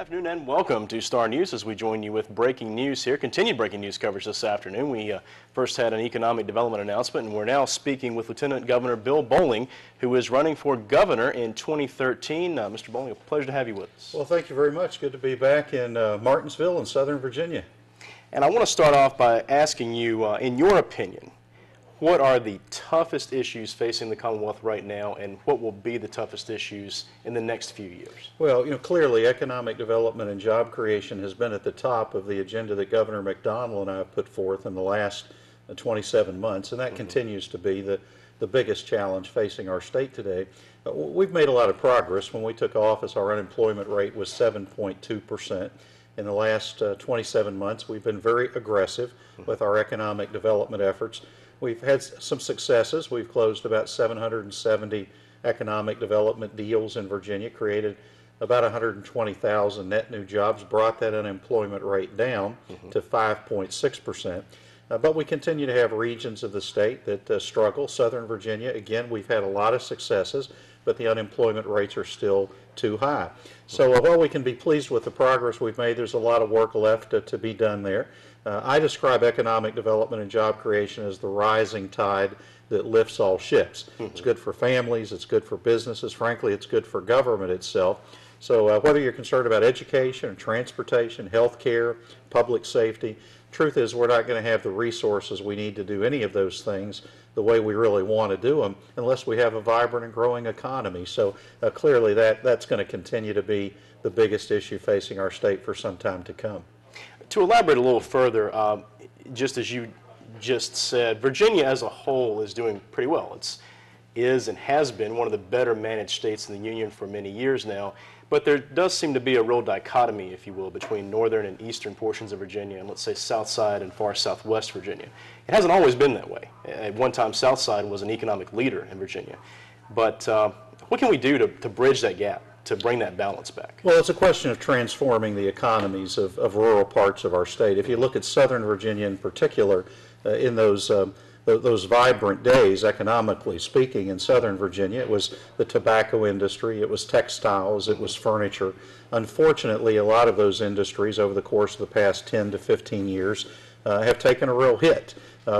Afternoon and welcome to Star News as we join you with breaking news here. Continued breaking news coverage this afternoon. We first had an economic development announcement, and we're now speaking with Lieutenant Governor Bill Bowling, who is running for governor in 2013. Mr. Bowling, a pleasure to have you with us. Well, thank you very much. Good to be back in Martinsville in Southern Virginia. And I want to start off by asking you, in your opinion, what are the toughest issues facing the Commonwealth right now, and what will be the toughest issues in the next few years? Well, clearly economic development and job creation has been at the top of the agenda that Governor McDonnell and I have put forth in the last 27 months, and that continues to be the biggest challenge facing our state today. We've made a lot of progress. When we took office, our unemployment rate was 7.2%. In the last 27 months, we've been very aggressive with our economic development efforts. We've had some successes. We've closed about 770 economic development deals in Virginia, created about 120,000 net new jobs, brought that unemployment rate down to 5.6%. But we continue to have regions of the state that struggle. Southern Virginia, again, we've had a lot of successes, but the unemployment rates are still too high. So while we can be pleased with the progress we've made, there's a lot of work left to be done there. I describe economic development and job creation as the rising tide that lifts all ships. It's good for families, it's good for businesses, frankly, it's good for government itself. So whether you're concerned about education, transportation, health care, public safety, truth is we're not going to have the resources we need to do any of those things the way we really want to do them unless we have a vibrant and growing economy. So clearly that's going to continue to be the biggest issue facing our state for some time to come. To elaborate a little further, just as you just said, Virginia as a whole is doing pretty well. Is and has been one of the better managed states in the Union for many years now, but there does seem to be a real dichotomy, if you will, between northern and eastern portions of Virginia and, let's say, south side and far southwest Virginia. It hasn't always been that way. At one time, south side was an economic leader in Virginia. But what can we do to bridge that gap, to bring that balance back? Well, it's a question of transforming the economies of rural parts of our state. If you look at Southern Virginia in particular, in those vibrant days, economically speaking, in Southern Virginia, it was the tobacco industry, it was textiles, it was furniture. Unfortunately, a lot of those industries over the course of the past 10 to 15 years have taken a real hit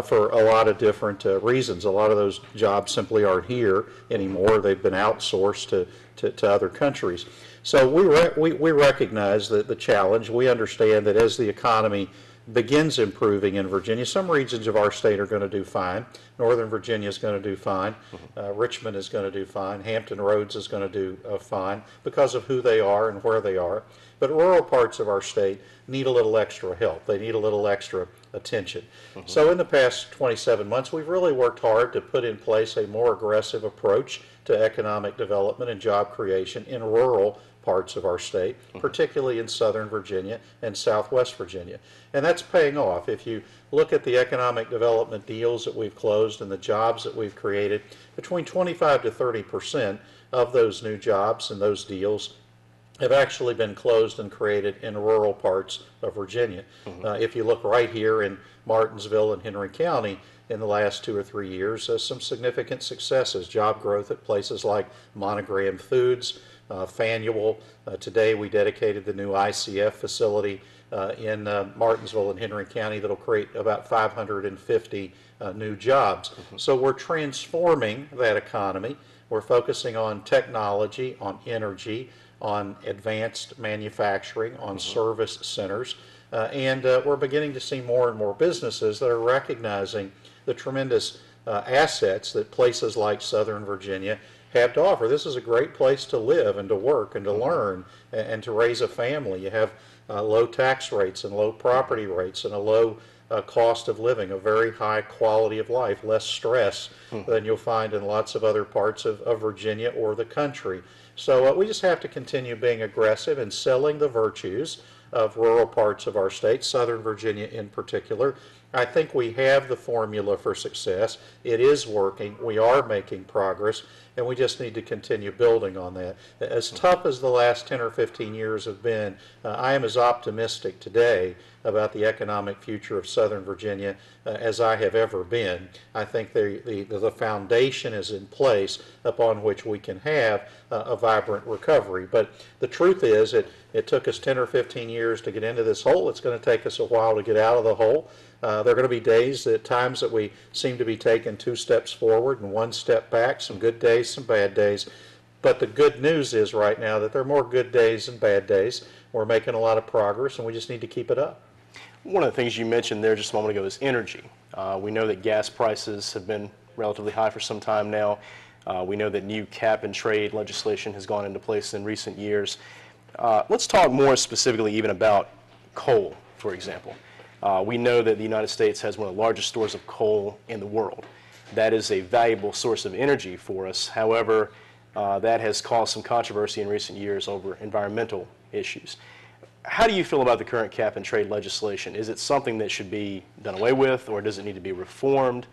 for a lot of different reasons. A lot of those jobs simply aren't here anymore. They've been outsourced to other countries. So we recognize the challenge. We understand that as the economy begins improving in Virginia, some regions of our state are going to do fine. Northern Virginia is going to do fine. Richmond is going to do fine. Hampton Roads is going to do fine because of who they are and where they are. But rural parts of our state need a little extra help. They need a little extra attention. So in the past 27 months, we've really worked hard to put in place a more aggressive approach to economic development and job creation in rural parts of our state, particularly in Southern Virginia and Southwest Virginia. And that's paying off. If you look at the economic development deals that we've closed and the jobs that we've created, between 25 to 30% of those new jobs and those deals have actually been closed and created in rural parts of Virginia. If you look right here in Martinsville and Henry County, in the last 2 or 3 years, some significant successes, job growth at places like Monogram Foods, Faneuil. Today we dedicated the new ICF facility in Martinsville and Henry County that will create about 550 new jobs. So we're transforming that economy. We're focusing on technology, on energy, on advanced manufacturing, on service centers, and we're beginning to see more and more businesses that are recognizing the tremendous assets that places like Southern Virginia have to offer. This is a great place to live and to work and to learn and to raise a family. You have low tax rates and low property rates and a low cost of living, a very high quality of life, less stress than you'll find in lots of other parts of Virginia or the country. So we just have to continue being aggressive and selling the virtues of rural parts of our state, Southern Virginia in particular, I think we have the formula for success. It is working. We are making progress, and we just need to continue building on that. As tough as the last 10 or 15 years have been, I am as optimistic today about the economic future of Southern Virginia as I have ever been. I think the foundation is in place upon which we can have a vibrant recovery. But the truth is, it took us 10 or 15 years to get into this hole. It's going to take us a while to get out of the hole. There are going to be days, at times, that we seem to be taking 2 steps forward and 1 step back, some good days, some bad days. But the good news is right now that there are more good days than bad days. We're making a lot of progress, and we just need to keep it up. One of the things you mentioned there just a moment ago is energy. We know that gas prices have been relatively high for some time now. We know that new cap and trade legislation has gone into place in recent years. Let's talk more specifically even about coal, for example. We know that the United States has one of the largest stores of coal in the world. That is a valuable source of energy for us. However, that has caused some controversy in recent years over environmental issues. How do you feel about the current cap and trade legislation? Is it something that should be done away with, or does it need to be reformed?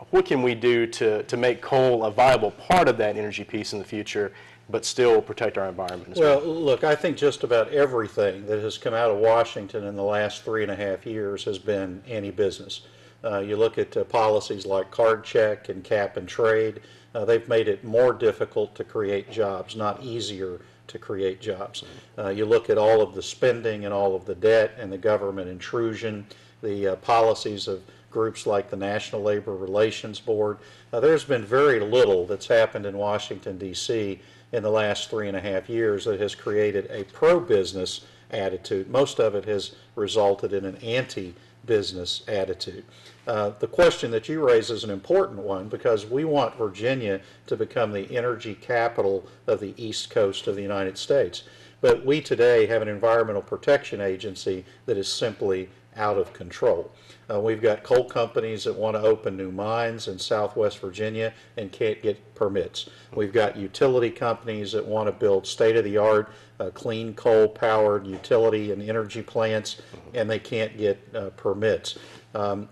What can we do to make coal a viable part of that energy piece in the future, but still protect our environment as well? Well, look, I think just about everything that has come out of Washington in the last 3.5 years has been anti-business. You look at policies like card check and cap and trade. They've made it more difficult to create jobs, not easier to create jobs. You look at all of the spending and all of the debt and the government intrusion, the policies of groups like the National Labor Relations Board. There's been very little that's happened in Washington, D.C. in the last 3.5 years that has created a pro-business attitude. Most of it has resulted in an anti-business attitude. The question that you raise is an important one because we want Virginia to become the energy capital of the East Coast of the United States. But we today have an Environmental Protection Agency that is simply out of control. We've got coal companies that want to open new mines in Southwest Virginia and can't get permits. We've got utility companies that want to build state-of-the-art clean coal-powered utility and energy plants, and they can't get permits.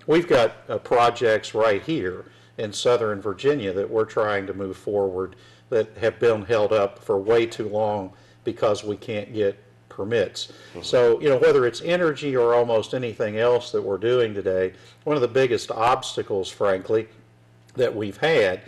We've got projects right here in Southern Virginia that we're trying to move forward that have been held up for way too long because we can't get permits. So, whether it's energy or almost anything else that we're doing today, one of the biggest obstacles, frankly, that we've had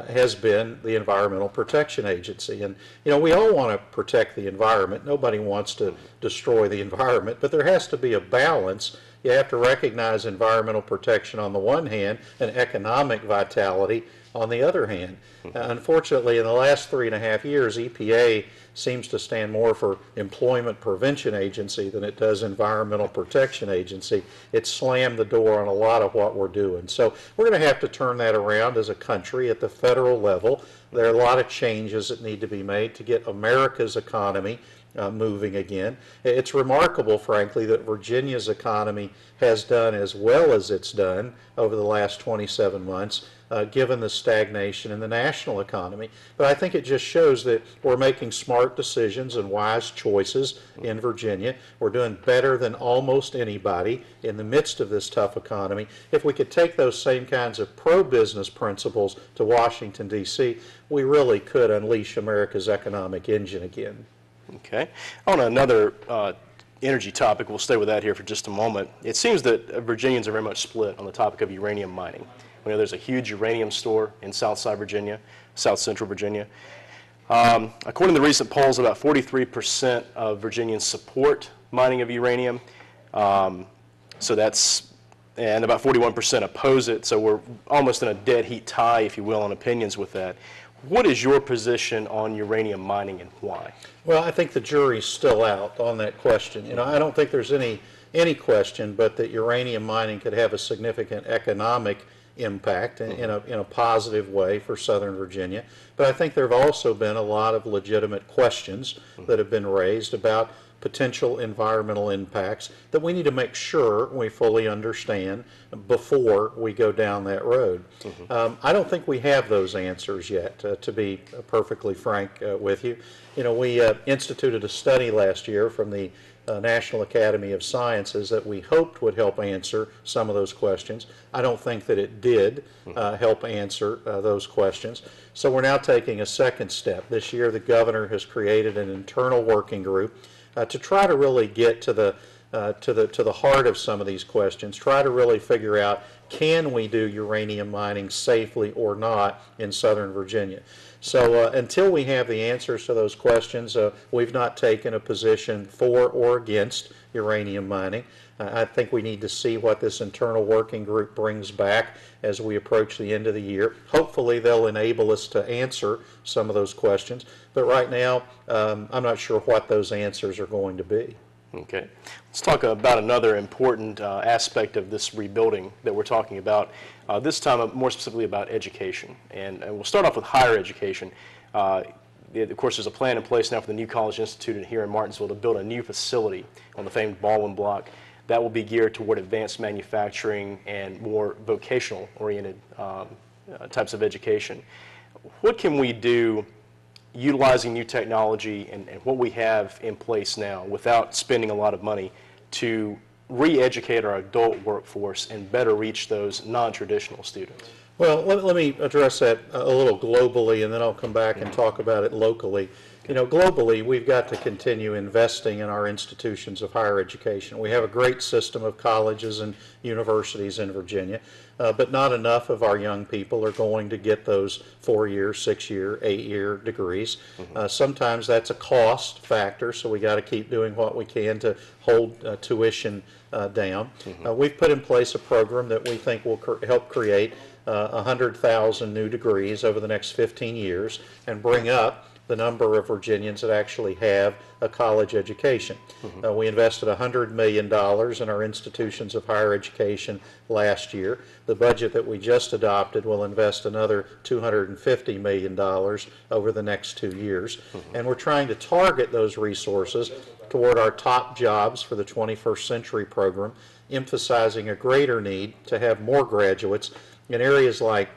has been the Environmental Protection Agency. And, we all want to protect the environment. Nobody wants to destroy the environment, but there has to be a balance. You have to recognize environmental protection on the one hand and economic vitality on the other hand. Unfortunately, in the last 3.5 years, EPA seems to stand more for Employment Prevention Agency than it does Environmental Protection Agency. It slammed the door on a lot of what we're doing. So we're going to have to turn that around as a country at the federal level. There are a lot of changes that need to be made to get America's economy moving again. It's remarkable, frankly, that Virginia's economy has done as well as it's done over the last 27 months, given the stagnation in the national economy. But I think it just shows that we're making smart decisions and wise choices in Virginia. We're doing better than almost anybody in the midst of this tough economy. If we could take those same kinds of pro-business principles to Washington, D.C., we really could unleash America's economic engine again. Okay. On another energy topic, we'll stay with that here for just a moment. It seems that Virginians are very much split on the topic of uranium mining. We know there's a huge uranium store in Southside Virginia, South Central Virginia. According to recent polls, about 43% of Virginians support mining of uranium. And about 41% oppose it. So we're almost in a dead heat tie, if you will, on opinions with that. What is your position on uranium mining and why? Well, I think the jury's still out on that question. I don't think there's any question but that uranium mining could have a significant economic impact in a positive way for Southern Virginia. But I think there have also been a lot of legitimate questions that have been raised about potential environmental impacts that we need to make sure we fully understand before we go down that road. I don't think we have those answers yet, to be perfectly frank with you. We instituted a study last year from the National Academy of Sciences that we hoped would help answer some of those questions. I don't think that it did help answer those questions. So we're now taking a second step. This year the governor has created an internal working group to try to really get to the heart of some of these questions, try to really figure out, can we do uranium mining safely or not in Southern Virginia? So until we have the answers to those questions, we've not taken a position for or against uranium mining. I think we need to see what this internal working group brings back as we approach the end of the year. Hopefully they'll enable us to answer some of those questions, but right now I'm not sure what those answers are going to be. Okay. Let's talk about another important aspect of this rebuilding that we're talking about, this time more specifically about education. And we'll start off with higher education. Of course, there's a plan in place now for the new College Institute here in Martinsville to build a new facility on the famed Baldwin block that will be geared toward advanced manufacturing and more vocational-oriented types of education. What can we do utilizing new technology and what we have in place now without spending a lot of money to re-educate our adult workforce and better reach those non-traditional students? Well, let me address that a little globally, and then I'll come back and talk about it locally. You know, globally, we've got to continue investing in our institutions of higher education. We have a great system of colleges and universities in Virginia, but not enough of our young people are going to get those 4-year, 6-year, 8-year degrees. Sometimes that's a cost factor, so we got to keep doing what we can to hold tuition down. We've put in place a program that we think will help create 100,000 new degrees over the next 15 years and bring up the number of Virginians that actually have a college education. We invested $100 million in our institutions of higher education last year. The budget that we just adopted will invest another $250 million over the next 2 years. And we're trying to target those resources toward our top jobs for the 21st Century program, emphasizing a greater need to have more graduates in areas like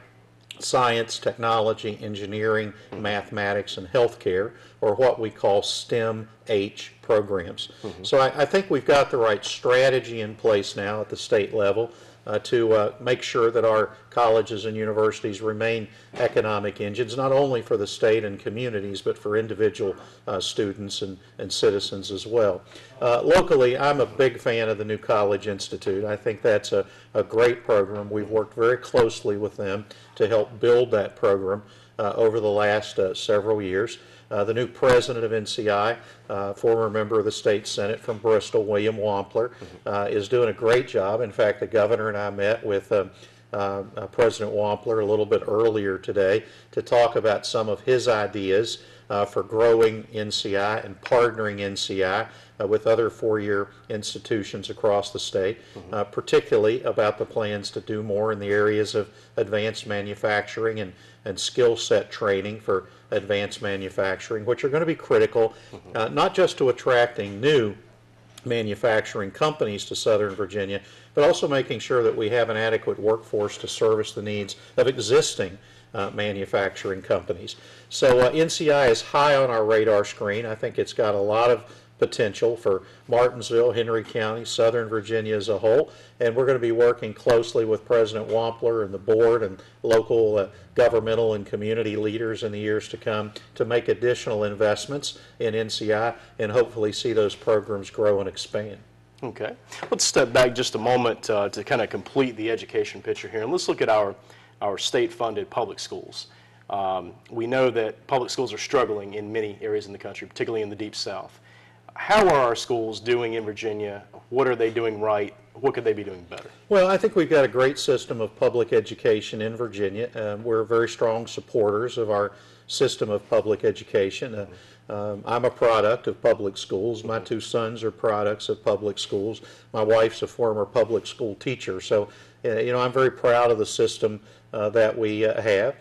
science, technology, engineering, mathematics, and healthcare, or what we call STEM-H programs. So I think we've got the right strategy in place now at the state level to make sure that our colleges and universities remain economic engines, not only for the state and communities, but for individual students and citizens as well. Locally, I'm a big fan of the New College Institute. I think that's a great program. We've worked very closely with them to help build that program over the last several years. The new president of NCI, former member of the state senate from Bristol, William Wampler, is doing a great job. In fact, the governor and I met with President Wampler a little bit earlier today to talk about some of his ideas for growing NCI and partnering NCI with other 4-year institutions across the state, particularly about the plans to do more in the areas of advanced manufacturing and skill set training for advanced manufacturing, which are going to be critical, not just to attracting new manufacturing companies to Southern Virginia, but also making sure that we have an adequate workforce to service the needs of existing manufacturing companies. So NCI is high on our radar screen. I think it's got a lot of potential for Martinsville, Henry County, Southern Virginia as a whole, and we're going to be working closely with President Wampler and the board and local governmental and community leaders in the years to come to make additional investments in NCI and hopefully see those programs grow and expand. Okay. Let's step back just a moment to kind of complete the education picture here, and let's look at our state-funded public schools. We know that public schools are struggling in many areas in the country, particularly in the Deep South. How are our schools doing in Virginia? What are they doing right? What could they be doing better? Well, I think we've got a great system of public education in Virginia. We're very strong supporters of our system of public education. I'm a product of public schools. My 2 sons are products of public schools. My wife's a former public school teacher. So, you know, I'm very proud of the system that we have.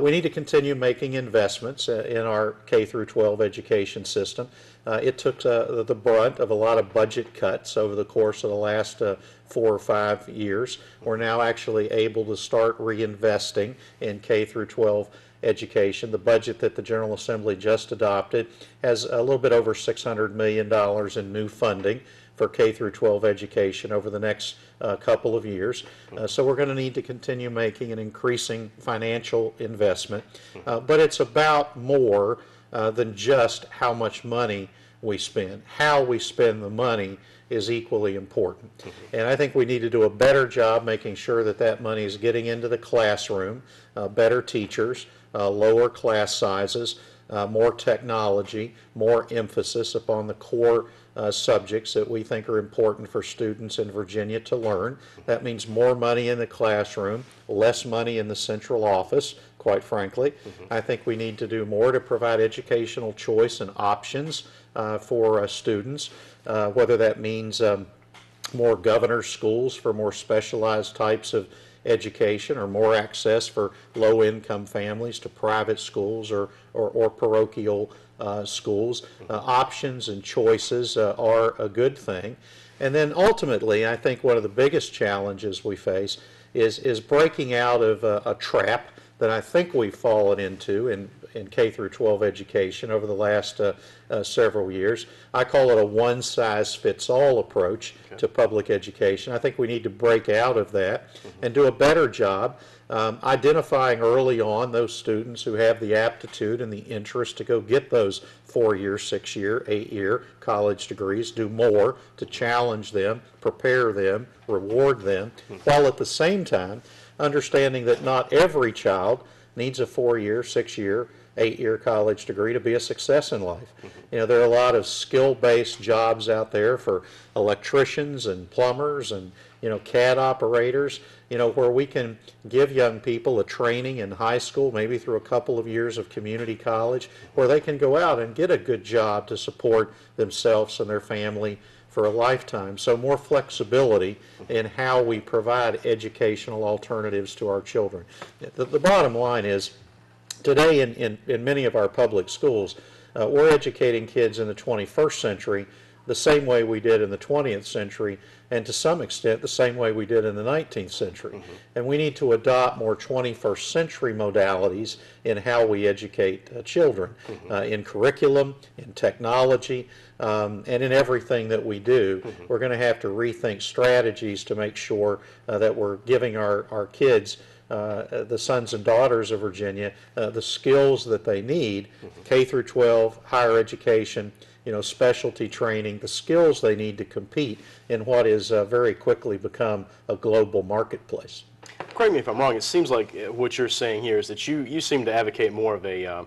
We need to continue making investments in our K through 12 education system. It took the brunt of a lot of budget cuts over the course of the last 4 or 5 years. We're now actually able to start reinvesting in K through 12 education. The budget that the General Assembly just adopted has a little bit over $600 million in new funding for K through 12 education over the next couple of years. So we're going to need to continue making an increasing financial investment. But it's about more than just how much money we spend. How we spend the money is equally important. And I think we need to do a better job making sure that that money is getting into the classroom, better teachers, lower class sizes, more technology, more emphasis upon the core subjects that we think are important for students in Virginia to learn. That means more money in the classroom, less money in the central office, quite frankly. I think we need to do more to provide educational choice and options for students, whether that means more governor schools for more specialized types of education, or more access for low-income families to private schools or parochial schools. Options and choices are a good thing. And then ultimately, I think one of the biggest challenges we face is breaking out of a trap that I think we've fallen into in K through 12 education over the last several years. I call it a one-size-fits-all approach to public education. I think we need to break out of that and do a better job identifying early on those students who have the aptitude and the interest to go get those 4-year, 6-year, 8-year college degrees, do more to challenge them, prepare them, reward them, while at the same time understanding that not every child needs a 4-year, 6-year, 8-year college degree to be a success in life. You know, there are a lot of skill-based jobs out there for electricians and plumbers and, you know, CAD operators, you know, where we can give young people a training in high school, maybe through a couple of years of community college, where they can go out and get a good job to support themselves and their family for a lifetime. So more flexibility in how we provide educational alternatives to our children. The bottom line is, today in many of our public schools, we're educating kids in the 21st century the same way we did in the 20th century, and to some extent the same way we did in the 19th century. And we need to adopt more 21st century modalities in how we educate children, in curriculum, in technology, and in everything that we do. We're going to have to rethink strategies to make sure that we're giving our kids, the sons and daughters of Virginia, the skills that they need, K through 12, higher education, you know, specialty training, the skills they need to compete in what is very quickly become a global marketplace. Correct me if I'm wrong, it seems like what you're saying here is that you seem to advocate more of a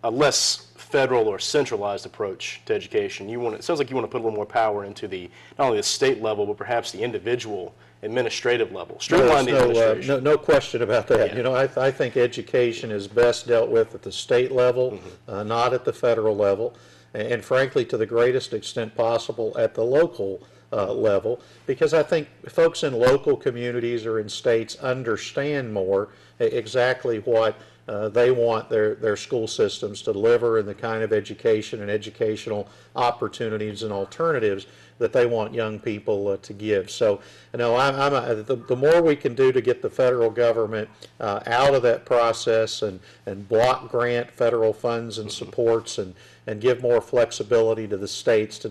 less federal or centralized approach to education. It sounds like you want to put a little more power into not only the state level, but perhaps the individual administrative level. Streamline the administration. No question about that. Yeah. You know, I think education is best dealt with at the state level, not at the federal level, and frankly, to the greatest extent possible at the local level, because I think folks in local communities or in states understand more exactly what they want their school systems to deliver, and the kind of education and educational opportunities and alternatives that they want young people to give. So, you know, the more we can do to get the federal government out of that process and block grant federal funds and supports, and give more flexibility to the states to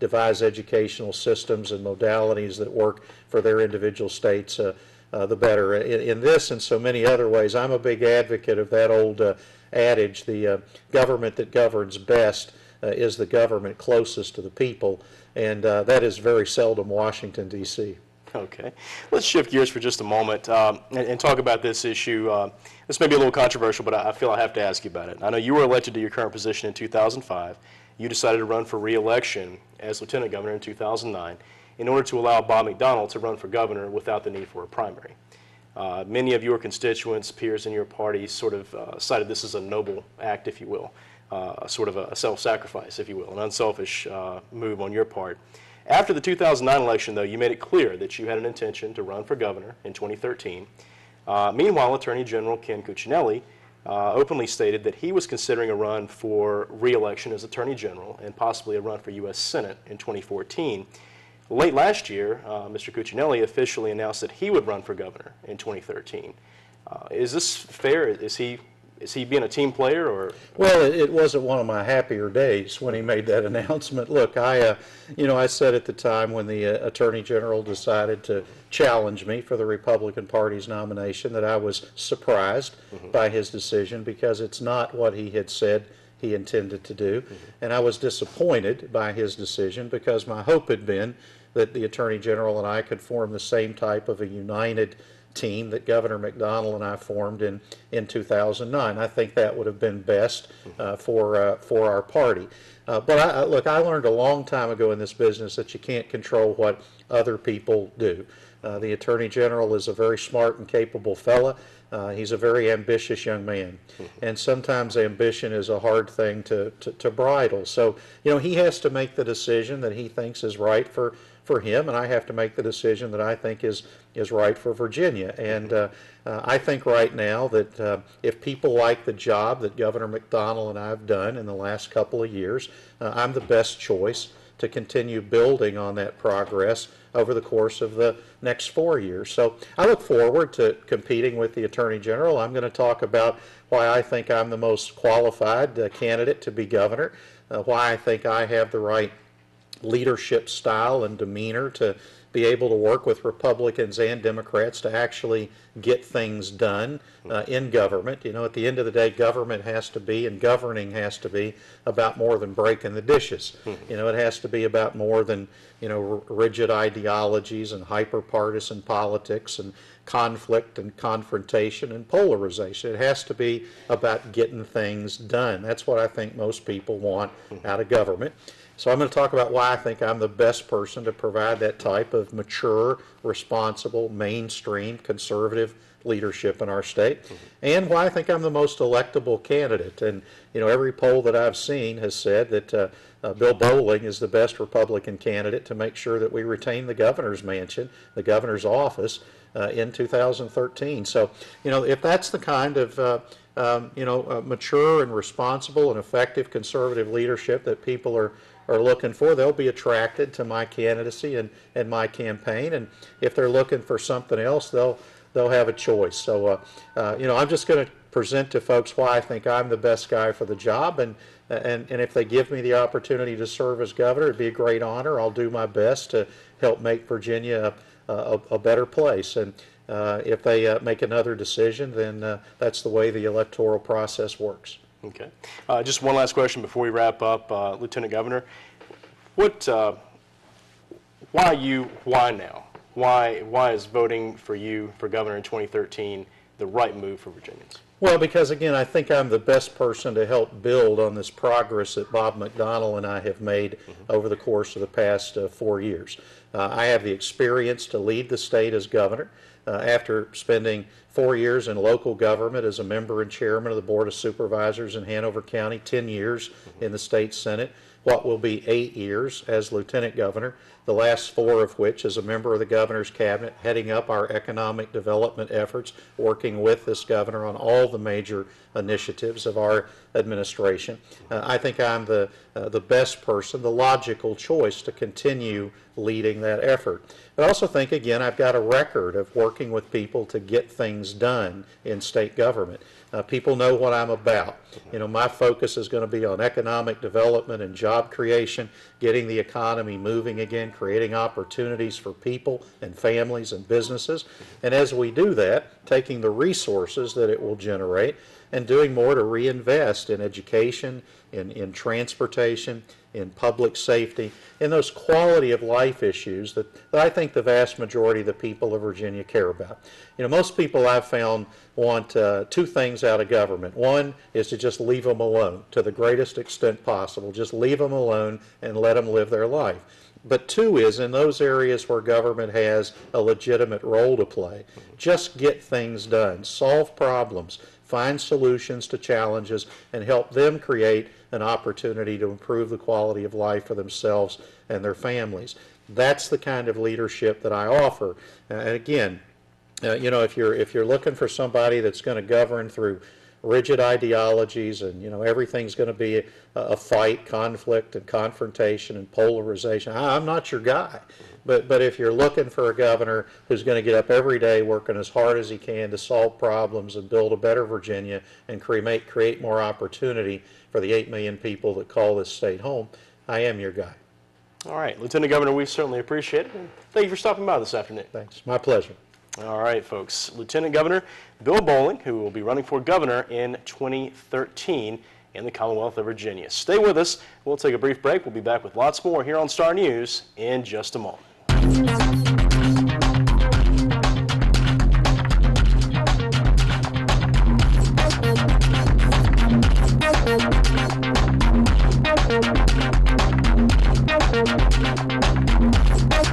devise educational systems and modalities that work for their individual states, the better. In this and so many other ways, I'm a big advocate of that old adage, the government that governs best is the government closest to the people, and that is very seldom Washington, D.C. Okay. Let's shift gears for just a moment and talk about this issue. This may be a little controversial, but I feel I have to ask you about it. I know you were elected to your current position in 2005. You decided to run for re-election as lieutenant governor in 2009 in order to allow Bob McDonnell to run for governor without the need for a primary. Many of your constituents, peers in your party, sort of cited this as a noble act, if you will, sort of a self-sacrifice, if you will, an unselfish move on your part. After the 2009 election, though, you made it clear that you had an intention to run for governor in 2013. Meanwhile, Attorney General Ken Cuccinelli openly stated that he was considering a run for re-election as Attorney General and possibly a run for U.S. Senate in 2014. Late last year, Mr. Cuccinelli officially announced that he would run for governor in 2013. Is this fair? Is he Is he being a team player, or? Well, it wasn't one of my happier days when he made that announcement. Look, I said at the time when the Attorney General decided to challenge me for the Republican Party's nomination that I was surprised by his decision, because it's not what he had said he intended to do. And I was disappointed by his decision, because my hope had been that the Attorney General and I could form the same type of a united team that Governor McDonnell and I formed in 2009. I think that would have been best for our party. But look, I learned a long time ago in this business that you can't control what other people do. The Attorney General is a very smart and capable fella. He's a very ambitious young man, and sometimes ambition is a hard thing to bridle. So, he has to make the decision that he thinks is right for him, and I have to make the decision that I think is right for Virginia. And I think right now that if people like the job that Governor McDonnell and I have done in the last couple of years, I'm the best choice to continue building on that progress over the course of the next 4 years. So I look forward to competing with the Attorney General. I'm going to talk about why I think I'm the most qualified candidate to be governor, why I think I have the right leadership style and demeanor to be able to work with Republicans and Democrats to actually get things done in government. At the end of the day, government has to be, and governing has to be, about more than breaking the dishes. It has to be about more than, rigid ideologies and hyper-partisan politics and conflict and confrontation and polarization. It has to be about getting things done. That's what I think most people want out of government. So I'm going to talk about why I think I'm the best person to provide that type of mature, responsible, mainstream, conservative leadership in our state, and why I think I'm the most electable candidate. And every poll that I've seen has said that Bill Bowling is the best Republican candidate to make sure that we retain the governor's mansion, the governor's office, in 2013. So if that's the kind of mature and responsible and effective conservative leadership that people are looking for, they'll be attracted to my candidacy and my campaign. And if they're looking for something else, they'll have a choice. So I'm just going to present to folks why I think I'm the best guy for the job, and if they give me the opportunity to serve as governor, it'd be a great honor. I'll do my best to help make Virginia a better place. And if they make another decision, then that's the way the electoral process works. Okay. Just one last question before we wrap up, Lieutenant Governor. Why you? Why now? Why is voting for you for governor in 2013 the right move for Virginians? Well, because again, I think I'm the best person to help build on this progress that Bob McDonnell and I have made over the course of the past 4 years. I have the experience to lead the state as governor. After spending 4 years in local government as a member and chairman of the Board of Supervisors in Hanover County, 10 years in the state Senate, what will be 8 years as lieutenant governor, the last 4 of which as a member of the governor's cabinet, heading up our economic development efforts, working with this governor on all the major initiatives of our administration. I think I'm the best person, the logical choice to continue leading that effort. I also think, again, I've got a record of working with people to get things done in state government. People know what I'm about. My focus is going to be on economic development and job creation, getting the economy moving again, creating opportunities for people and families and businesses. And as we do that, taking the resources that it will generate and doing more to reinvest in education, in transportation, in public safety, in those quality of life issues that I think the vast majority of the people of Virginia care about. Most people I've found want 2 things out of government. One is to just leave them alone to the greatest extent possible. Just leave them alone and let them live their life. But 2 is in those areas where government has a legitimate role to play, just get things done, solve problems, find solutions to challenges, and help them create an opportunity to improve the quality of life for themselves and their families. That's the kind of leadership that I offer. And again, if you're looking for somebody that's going to govern through rigid ideologies and everything's going to be a fight, conflict, and confrontation and polarization, I'm not your guy. But if you're looking for a governor who's going to get up every day working as hard as he can to solve problems and build a better Virginia and create more opportunity for the 8 million people that call this state home, I am your guy. All right, Lieutenant Governor, we certainly appreciate it. And thank you for stopping by this afternoon. Thanks. My pleasure. All right, folks. Lieutenant Governor Bill Bowling, who will be running for governor in 2013 in the Commonwealth of Virginia. Stay with us. We'll take a brief break. We'll be back with lots more here on Star News in just a moment.